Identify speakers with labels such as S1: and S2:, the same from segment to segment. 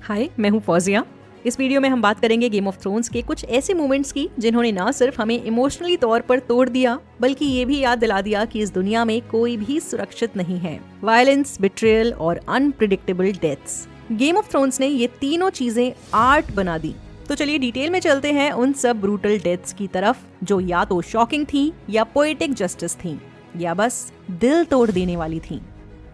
S1: हाय, मैं हूँ फौजिया। इस वीडियो में हम बात करेंगे गेम ऑफ थ्रोन्स के कुछ ऐसे मोमेंट्स की जिन्होंने ना सिर्फ हमें इमोशनली तौर पर तोड़ दिया बल्कि ये भी याद दिला दिया कि इस दुनिया में कोई भी सुरक्षित नहीं है। वायलेंस, बिट्रेयल और unpredictable deaths. Game of thrones ने ये तीनों चीजें आर्ट बना दी। तो चलिए डिटेल में चलते हैं उन सब ब्रूटल डेथ्स की तरफ जो या तो शॉकिंग थी या पोएटिक जस्टिस थी या बस दिल तोड़ देने वाली थी।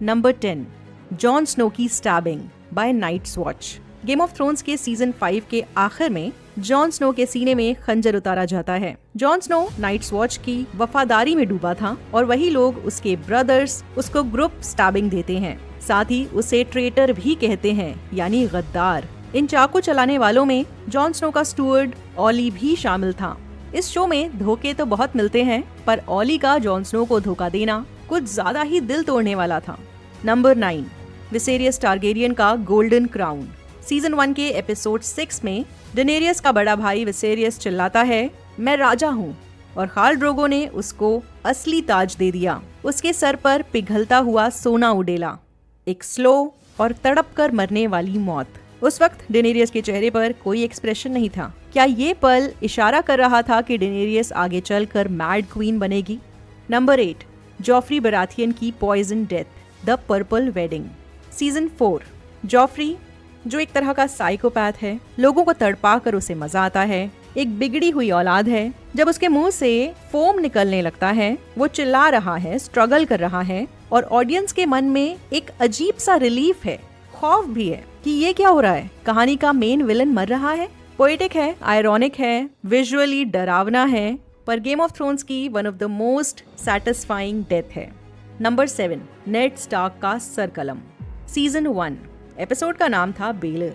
S1: नंबर 10, जॉन स्नो की stabbing by Night's Watch. Game of Thrones के सीजन 5 के आखिर में जॉन स्नो के सीने में खंजर उतारा जाता है। जॉन स्नो नाइट्स वॉच की वफादारी में डूबा था और वही लोग उसके ब्रदर्स उसको ग्रुप स्टैबिंग देते हैं। साथ ही उसे ट्रेटर भी कहते हैं, यानी गद्दार। इन चाकू चलाने वालों में जॉन स्नो का स्टुअर्ड ऑली भी शामिल था। इस शो में धोखे तो बहुत मिलते हैं, पर ऑली का जॉन स्नो को धोखा देना कुछ ज्यादा ही दिल तोड़ने वाला था। नंबर 9, विसेरियस टारगेरियन का गोल्डन क्राउन। सीजन 1 के एपिसोड 6 में डेनेरियस का बड़ा भाई विसेरियस चिल्लाता है, मैं राजा हूँ, और खाल ड्रोगो ने उसको असली ताज दे दिया। उसके सर पर पिघलता हुआ सोना उड़ेला, एक स्लो और तड़प कर मरने वाली मौत। उस वक्त डेनेरियस के चेहरे पर कोई एक्सप्रेशन नहीं था। क्या ये पल इशारा कर रहा था कि डेनेरियस आगे चलकर मैड क्वीन बनेगी? नंबर 8, जॉफ्री बराथियन की poison death, the Purple Wedding. Season 4, Joffrey जो एक तरह का साइकोपैथ है, लोगों को तड़पा कर उसे मजा आता है, एक बिगड़ी हुई औलाद है। जब उसके मुंह से फोम निकलने लगता है, वो चिल्ला रहा है, स्ट्रगल कर रहा है, और ऑडियंस के मन में एक अजीब सा रिलीफ है, खौफ भी है कि ये क्या हो रहा है, कहानी का मेन विलन मर रहा है। पोएटिक है, आयरॉनिक है, विजुअली डरावना है, पर गेम ऑफ थ्रोन्स की one of the most satisfying death है। नंबर 7, नेड स्टार्क का सरकलम। सीजन 1 एपिसोड का नाम था बेलर।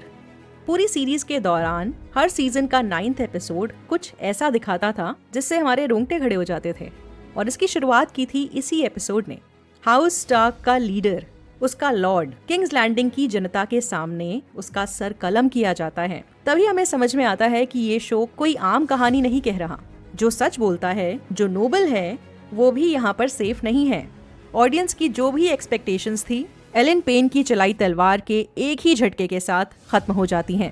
S1: पूरी सीरीज के दौरान हर सीजन का 9th एपिसोड कुछ ऐसा दिखाता था जिससे हमारे रोंगटे खड़े हो जाते थे, और इसकी शुरुआत की थी इसी एपिसोड ने। हाउस स्टार्क का लीडर, उसका लॉर्ड, किंग्स लैंडिंग की जनता के सामने उसका सर कलम किया जाता है। तभी हमें समझ में आता है कि ये शो कोई आम कहानी नहीं कह रहा। जो सच बोलता है, जो नोबल है, वो भी यहाँ पर सेफ नहीं है। ऑडियंस की जो भी एक्सपेक्टेशंस थी, एलन पेन की चलाई तलवार के एक ही झटके के साथ खत्म हो जाती हैं।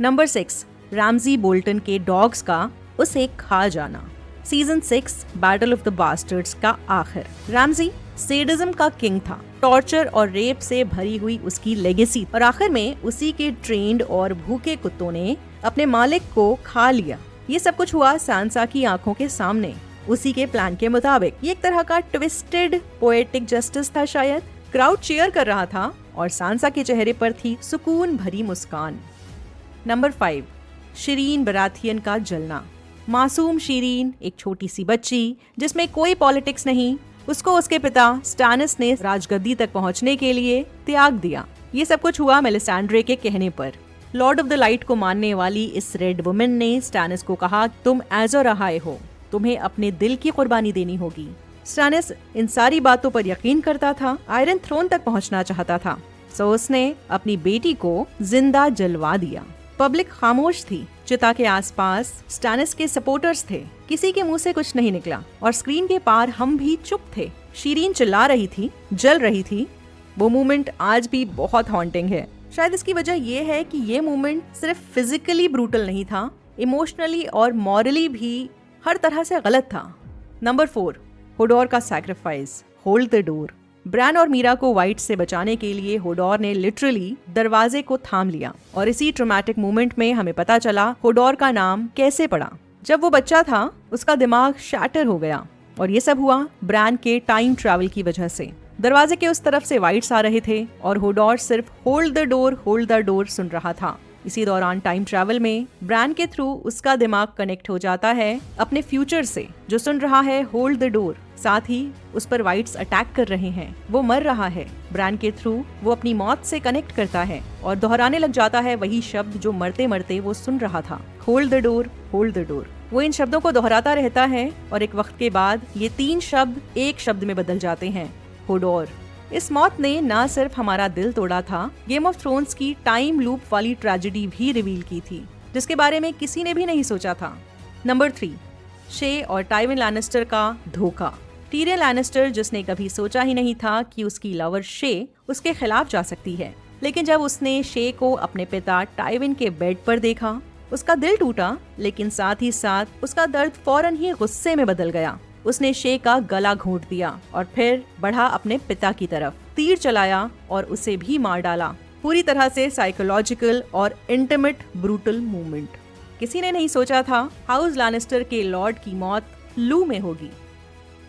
S1: नंबर 6, रैमजी बोल्टन के डॉग्स का उसे खा जाना। Season 6 Battle of the Bastards का आखिर। रैमजी सेडिज्म का किंग था, टॉर्चर और रेप से भरी हुई उसकी लेगेसी, और आखिर में उसी के ट्रेंड और भूखे कुत्तों ने अपने मालिक को खा लिया। ये सब कुछ हुआ सांसा की आंखों के सामने, उसी के प्लान के मुताबिक। ये एक तरह का ट्विस्टेड पोएटिक जस्टिस था शायद। क्राउड चीयर कर रहा था और सांसा के चेहरे पर थी सुकून भरी मुस्कान। नंबर 5, शिरीन बराथियन का जलना। मासूम शिरीन, एक छोटी सी बच्ची जिसमें कोई पॉलिटिक्स नहीं, उसको उसके पिता स्टैनिस ने राजगद्दी तक पहुंचने के लिए त्याग दिया। ये सब कुछ हुआ मेलिसेंड्रे के कहने पर। लॉर्ड ऑफ द लाइट को मानने वाली इस रेड वुमेन ने स्टैनिस को कहा, तुम एज़ोर आए हो, तुम्हें अपने दिल की कुर्बानी देनी होगी। स्टैनिस इन सारी बातों पर यकीन करता था, आयरन थ्रोन तक पहुंचना चाहता था, सो उसने अपनी बेटी को जिंदा जलवा दिया। पब्लिक खामोश थी, चिता के आसपास स्टैनिस के सपोर्टर्स थे, किसी के मुंह से कुछ नहीं निकला, और स्क्रीन के पार हम भी चुप थे। शिरीन चिल्ला रही थी, जल रही थी। वो मोमेंट आज भी बहुत हॉन्टिंग है। शायद इसकी वजह ये है कि ये मोमेंट सिर्फ फिजिकली ब्रूटल नहीं था, इमोशनली और मॉरली भी हर तरह से गलत था। नंबर 4, होडोर का sacrifice, hold the door. Bran और मीरा को वाइट से बचाने के लिए होडोर ने लिटरली दरवाजे को थाम लिया, और इसी ट्रॉमेटिक मोमेंट में हमें पता चला होडोर का नाम कैसे पड़ा। जब वो बच्चा था, उसका दिमाग शैटर हो गया, और ये सब हुआ ब्रान के टाइम ट्रैवल की वजह से। दरवाजे के उस तरफ से वाइट्स आ रहे थे और होडोर सिर्फ होल्ड द डोर सुन रहा था। इसी दौरान टाइम ट्रैवल में ब्रान के थ्रू उसका दिमाग कनेक्ट हो जाता है अपने फ्यूचर से, जो सुन रहा है होल्ड द डोर। साथ ही उस पर वाइट्स अटैक कर रहे हैं, वो मर रहा है। ब्रान के थ्रू वो अपनी मौत से कनेक्ट करता है और दोहराने लग जाता है वही शब्द जो मरते मरते वो सुन रहा था, hold the door, hold the door. वो इन शब्दों को दोहराता रहता है और एक वक्त के बाद ये 3 शब्द एक शब्द में बदल जाते हैं, होडोर। इस मौत ने ना सिर्फ हमारा दिल तोड़ा था, गेम ऑफ थ्रोन्स की टाइम लूप वाली ट्रेजेडी भी रिवील की थी, जिसके बारे में किसी ने भी नहीं सोचा था। नंबर 3, शे और टाइविन लैनिस्टर का धोखा। टीरियन लैनिस्टर, जिसने कभी सोचा ही नहीं था कि उसकी लवर शे उसके खिलाफ जा सकती है, लेकिन जब उसने शे को अपने पिता टाइविन के बेड पर देखा, उसका दिल टूटा, लेकिन साथ ही साथ उसका दर्द फौरन ही गुस्से में बदल गया। उसने शे का गला घोंट दिया और फिर बढ़ा अपने पिता की तरफ, तीर चलाया और उसे भी मार डाला। पूरी तरह से साइकोलॉजिकल और इंटीमेट ब्रूटल मूवमेंट। किसी ने नहीं सोचा था हाउस लैनिस्टर के लॉर्ड की मौत लू में होगी।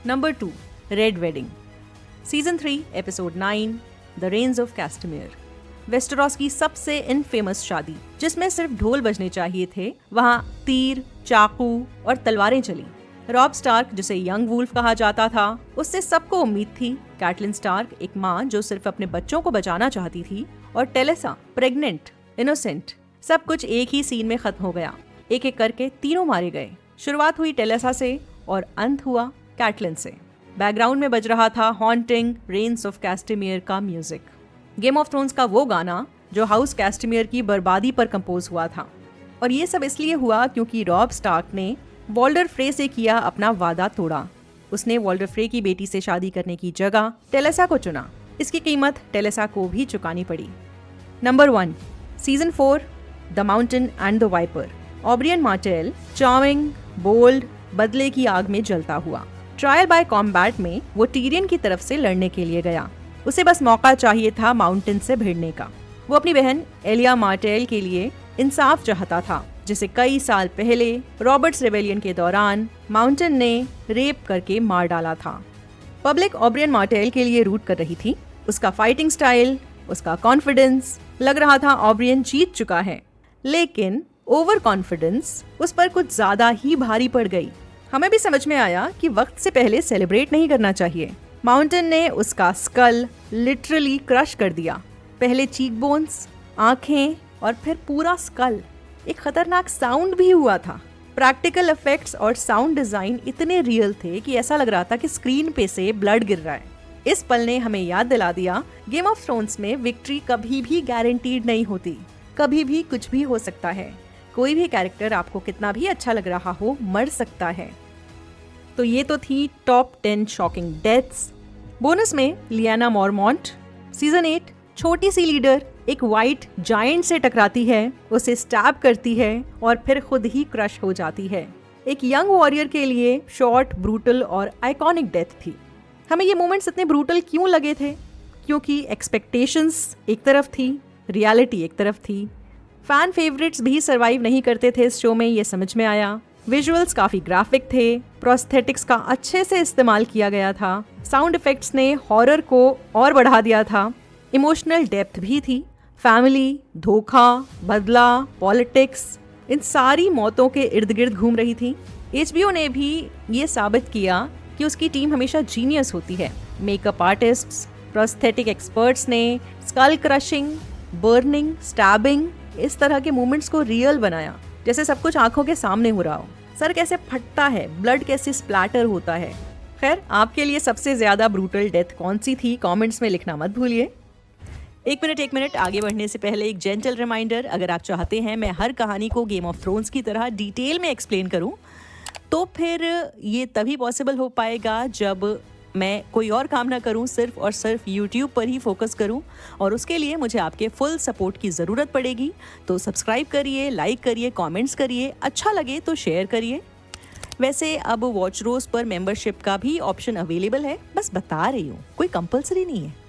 S1: Number 2, red wedding. Season 3 episode 9, the rains of Castamere. Westeros की सबसे इनफेमस शादी, जिसमें सिर्फ ढोल बजने चाहिए थे, वहाँ तीर, चाकू और तलवारें चली। रॉब स्टार्क, जिसे यंग वुल्फ कहा जाता था, उससे सबको उम्मीद थी। कैटलिन स्टार्क, एक माँ जो सिर्फ अपने बच्चों को बचाना चाहती थी, और टेलेसा, प्रेग्नेंट, इनोसेंट। सब कुछ एक ही सीन में खत्म हो गया। एक एक करके तीनों मारे गए। शुरुआत हुई टेलेसा से और अंत हुआ कैटलिन से। बैकग्राउंड में बज रहा था हॉन्टिंग रेन्स ऑफ कैस्टमेयर का म्यूजिक, गेम ऑफ थ्रोन्स का वो गाना जो हाउस कैस्टमेयर की बर्बादी पर कंपोज हुआ था। और ये सब इसलिए हुआ क्योंकि रॉब स्टार्क ने वॉल्डर फ्रे से किया अपना वादा तोड़ा। उसने वॉल्डर फ्रे की बेटी से शादी करने की जगह टेलेसा को चुना। इसकी कीमत टेलेसा को भी चुकानी पड़ी। Number 1, season 4, the mountain and the viper. Oberyn Martell, charming, bold, बदले की आग में जलता हुआ। ट्रायल बाय कॉम्बैट में वो टीरियन की तरफ से लड़ने के लिए गया। उसे बस मौका चाहिए था माउंटेन से भिड़ने का। वो अपनी बहन एलिया मार्टेल के लिए इंसाफ चाहता था, जिसे कई साल पहले रॉबर्ट्स रेबेलियन के दौरान माउंटेन ने रेप करके मार डाला था। पब्लिक ऑब्रियन मार्टेल के लिए रूट कर रही थी। उसका फाइटिंग स्टाइल, उसका कॉन्फिडेंस, लग रहा था ऑब्रियन जीत चुका है। लेकिन ओवर कॉन्फिडेंस उस पर कुछ ज्यादा ही भारी पड़ गई। हमें भी समझ में आया कि वक्त से पहले सेलिब्रेट नहीं करना चाहिए। माउंटेन ने उसका स्कल लिटरली क्रश कर दिया। पहले चीक बोन्स, आंखें और फिर पूरा स्कल। एक खतरनाक साउंड भी हुआ था। प्रैक्टिकल इफेक्ट्स और साउंड डिजाइन इतने रियल थे कि ऐसा लग रहा था कि स्क्रीन पे से ब्लड गिर रहा है। इस पल ने हमें याद दिला दिया, गेम ऑफ थ्रोन्स में विक्ट्री कभी भी गारंटीड नहीं होती। कभी भी कुछ भी हो सकता है। कोई भी कैरेक्टर आपको कितना भी अच्छा लग रहा हो, मर सकता है। तो ये तो थी टॉप 10 शॉकिंग डेथ्स। बोनस में लियाना मॉरमॉन्ट, सीजन 8, छोटी सी लीडर एक वाइट जायंट से टकराती है, उसे स्टैब करती है और फिर खुद ही क्रश हो जाती है। एक यंग वॉरियर के लिए शॉर्ट, ब्रूटल और आइकॉनिक डेथ थी। हमें ये मोमेंट्स इतने ब्रूटल क्यों लगे थे? क्योंकि एक्सपेक्टेशंस एक तरफ थी, रियलिटी एक तरफ थी। फैन फेवरेट्स भी सरवाइव नहीं करते थे इस शो में, ये समझ में आया। विजुअल्स काफी ग्राफिक थे, प्रोस्थेटिक्स का अच्छे से इस्तेमाल किया गया था, साउंड इफेक्ट्स ने हॉरर को और बढ़ा दिया था, इमोशनल डेप्थ भी थी। फैमिली, धोखा, बदला, पॉलिटिक्स, इन सारी मौतों के इर्द गिर्द घूम रही थी। HBO ने भी ये साबित किया कि उसकी टीम हमेशा जीनियस होती है। मेकअप आर्टिस्ट्स, प्रोस्थेटिक एक्सपर्ट्स ने स्कल क्रशिंग, बर्निंग, स्टैबिंग, इस तरह के मूवमेंट्स को रियल बनाया, जैसे सब कुछ आंखों के सामने हो रहा हो। सर कैसे फटता है, ब्लड कैसे स्प्लैटर होता है। खैर, आपके लिए सबसे ज्यादा ब्रूटल डेथ कौन सी थी, कमेंट्स में लिखना मत भूलिए। एक मिनट आगे बढ़ने से पहले एक जेंटल रिमाइंडर, अगर आप चाहते हैं मैं हर कहानी को गेम ऑफ थ्रोन्स की तरह डिटेल में एक्सप्लेन करूं, तो फिर ये तभी पॉसिबल हो पाएगा जब मैं कोई और काम ना करूं, सिर्फ और सिर्फ YouTube पर ही फोकस करूं, और उसके लिए मुझे आपके फुल सपोर्ट की ज़रूरत पड़ेगी। तो सब्सक्राइब करिए, लाइक करिए, कमेंट्स करिए, अच्छा लगे तो शेयर करिए। वैसे अब वॉच रोज पर मेंबरशिप का भी ऑप्शन अवेलेबल है, बस बता रही हूँ, कोई कंपलसरी नहीं है।